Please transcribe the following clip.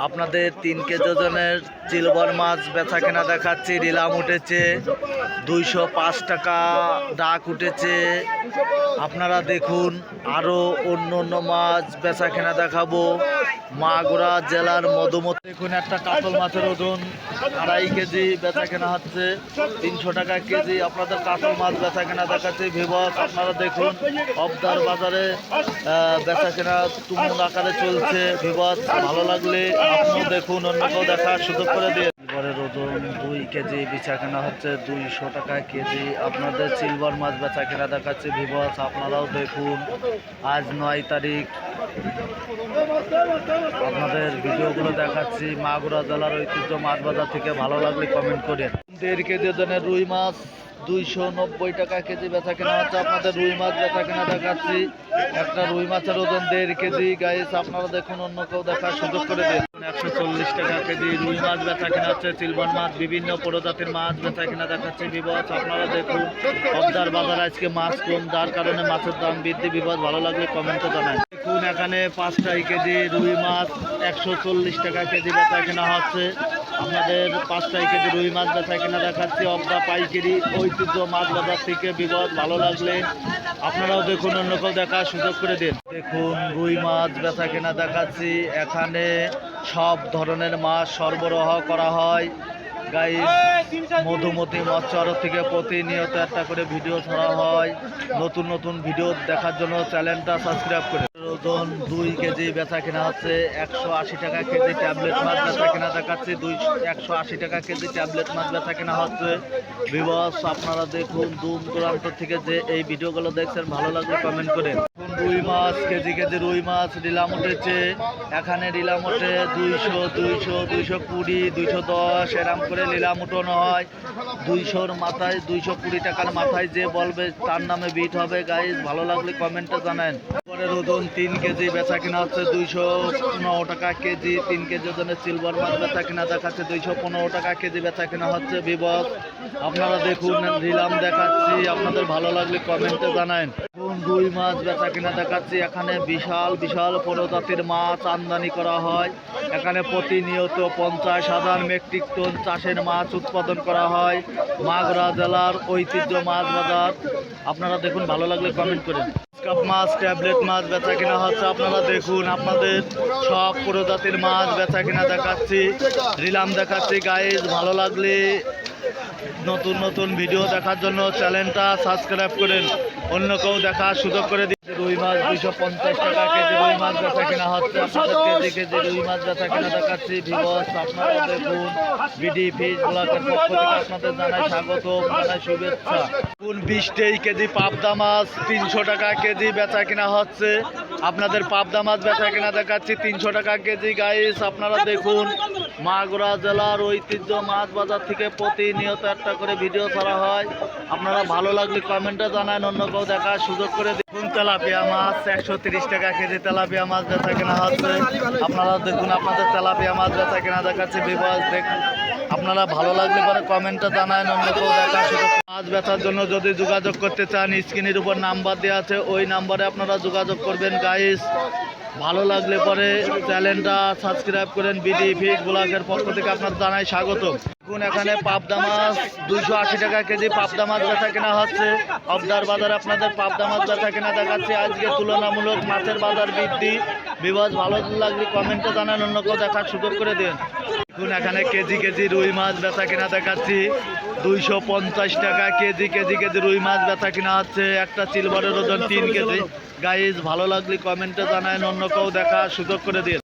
আপনাদের 3 কেজি ওজনের সিলভার মাছ বেচা কেনা দেখাচ্ছি। রিলাম উঠেছে 205 টাকা, ডাক উঠেছে। আপনারা দেখুন, আরও অন্য অন্য মাছ বেচা কেনা দেখাবো। মাগুরা জেলার মধুমতি দেখুন, একটা কাতল মাছের ওজন 2.5 কেজি বেচা কেনা হচ্ছে 300 টাকা কেজি। আপনাদের কাতল মাছ বেচা কেনা দেখাচ্ছে ভিভস। আপনারা দেখুন, অবদার বাজারে বেচা কেনা তুমুল আকারে চলছে ভিভস। ভালো লাগলে আপনিও দেখুন, অন্যকেও দেখার সুযোগ করে দিন। সিলভারের ওজন 2 কেজি বেচা কেনা হচ্ছে 200 টাকা কেজি। আপনাদের সিলভার মাছ বেচা কেনা দেখাচ্ছে ভিভস। আপনারাও দেখুন, আজ 9 তারিখ আপনাদের ভিডিওগুলো দেখাচ্ছি মাগুরা জেলার ঐতিহ্য মাছ বাজার থেকে। ভালো লাগলে কমেন্ট করেন। 1.5 কেজি ওজনের রুই মাছ 290 টাকা কেজি বেচা কেনা হচ্ছে। আপনাদের রুই মাছ বেচা কেনা দেখাচ্ছি। একটা রুই মাছের ওজন 1.5 কেজি গাইস। আপনারা দেখুন, অন্য কেউ দেখার সুযোগ করে দিন। 140 টাকা কেজি রুই মাছ বেচা কেনা হচ্ছে। সিলভার মাছ, বিভিন্ন প্রজাতির মাছ বেচা কেনা দেখাচ্ছে ভিভস। আপনারা দেখুন, অবদার বাজার আজকে মাছ কম, যার কারণে মাছের দাম বৃদ্ধি ভিভস। ভালো লাগলে কমেন্টে জানান। দেখুন, এখানে 5 কেজি রুই মাছ 140 টাকা কেজি বেচা কেনা হচ্ছে। আপনাদের 5 কেজি রুই মাছ বেচা কেনা দেখাচ্ছি অবদা পাইকারি ঐতিহ্য মাছ বাজার থেকে ভিভস। ভালো লাগলে আপনারাও দেখুন, অন্য কেউ দেখার সুযোগ করে দিন। দেখুন, রুই মাছ বেচা কেনা দেখাচ্ছি। এখানে সব ধরনের মাছ সরবরাহ করা হয় গাইস। মধুমতি মৎস্য আড়ত থেকে প্রতিনিয়ত একটা করে ভিডিও ছাড়া হয়। নতুন নতুন ভিডিও দেখার জন্য চ্যানেলটা সাবস্ক্রাইব করে। ওজন 2 কেজি বেচা কেনা হচ্ছে 180 টাকা কেজি। ট্যাবলেট মাছ বেচা কেনা দেখাচ্ছি 180 টাকা কেজি ট্যাবলেট মাছ বেচা কেনা হচ্ছে ভিভস। আপনারা দেখুন, দূর দূরান্ত থেকে যে এই ভিডিওগুলো দেখছেন, ভালো লাগলে কমেন্ট করেন। রুই মাছ কেজি রুই মাছ রিলাম উঠেছে। এখানে রিলাম ওঠে 200, 220, 210 এরম করে রিলাম উঠানো হয়। 200-র মাথায়, 220 টাকার মাথায় যে বলবে তার নামে বিট হবে গাইজ। ভালো লাগলে কমেন্টে জানান। পরের ওজন 3 কেজি বেচা কেনা হচ্ছে 215 টাকা কেজি। 3 কেজি ওজনের সিলভার মাছ বেচা কেনা দেখাচ্ছে 215 টাকা কেজি বেচা কেনা হচ্ছে ভিভস। আপনারা দেখুন, রিলাম দেখাচ্ছি। আপনাদের ভালো লাগলে কমেন্টে জানান। রুই মাছ বেচা কেনা দেখাচ্ছি। এখানে বিশাল বিশাল প্রজাতির মাছ আমদানি করা হয়। এখানে প্রতিনিয়ত 50,000 মেট্রিক টন চাষের মাছ উৎপাদন করা হয় মাগুরা জেলার ঐতিহ্য মাছ বাজার। আপনারা দেখুন, ভালো লাগলে কমেন্ট করেন। কাপ মাছ, ট্যাবলেট মাছ বেচা কেনা হচ্ছে। আপনারা দেখুন, আপনাদের সব প্রজাতির মাছ বেচা কেনা দেখাচ্ছি, রিলাম দেখাচ্ছি গাইজ। ভালো লাগলে নতুন নতুন ভিডিও দেখার জন্য চ্যানেলটা সাবস্ক্রাইব করেন, অন্য কেউ দেখার সুযোগ করে দিন। রুই মাছ 250 টাকা কেজি রুই মাছ বেচা কেনা হচ্ছে। আপনাদের কেজি রুই মাছ বেচা কেনা দেখাচ্ছি ভিভস। আপনারা দেখুন, বিডি ফিশ ব্লকের পক্ষ থেকে আপনাদের জানাই স্বাগত, জানাই শুভেচ্ছা। 20 কেজি পাবদা মাছ 300 টাকা কেজি বেচা কেনা হচ্ছে। আপনাদের পাবদা মাছ বেচা কেনা দেখাচ্ছি 300 টাকা কেজি গাইস। আপনারা দেখুন, মাগুরা জেলার ঐতিহ্য মাছ বাজার থেকে প্রতিনিয়ত একটা করে ভিডিও ছাড়া হয়। আপনারা ভালো লাগলে কমেন্টে জানান, অন্য কেউ দেখার সুযোগ করে দেখুন। তেলাপিয়া মাছ 130 টাকা কেজি তেলাপিয়া মাছ বেচা কেনা হচ্ছে। আপনারা দেখুন, আপনাদের তেলাপিয়া মাছ বেচা কেনা দেখাচ্ছে ভিভস। দেখুন, আপনারা ভালো লাগলে পরে কমেন্টে জানান, অন্য কেউ দেখার সুযোগ। মাছ বেচার জন্য যদি যোগাযোগ করতে চান, স্ক্রিনের উপর নাম্বার দেওয়া আছে, ওই নাম্বারে আপনারা যোগাযোগ করবেন গাইস। ভালো লাগলে পরে চ্যানেলটা সাবস্ক্রাইব করেন। বিডি ফিশ ব্লকের পক্ষ থেকে আপনার জানাই স্বাগত। দেখুন, এখানে পাবদা মাছ 280 টাকা কেজি পাবদা মাছ বেচা কেনা হচ্ছে। অবদার বাজারে আপনাদের পাবদা মাছ বেচা কেনা দেখাচ্ছে। আজকে তুলনামূলক মাছের বাজার বৃদ্ধি ভিভস। ভালো লাগলে কমেন্টে জানান, অন্য কেউ দেখার সুযোগ করে দিন। দেখুন, এখানে কেজি রুই মাছ বেচা কেনা দেখাচ্ছি 250 টাকা কেজি। কেজি রুই মাছ বেচা কেনা হচ্ছে। একটা সিলভারের ওজন 3 কেজি গাইজ। ভালো লাগলে কমেন্টে জানান, অন্য কেউ দেখার সুযোগ করে দিন।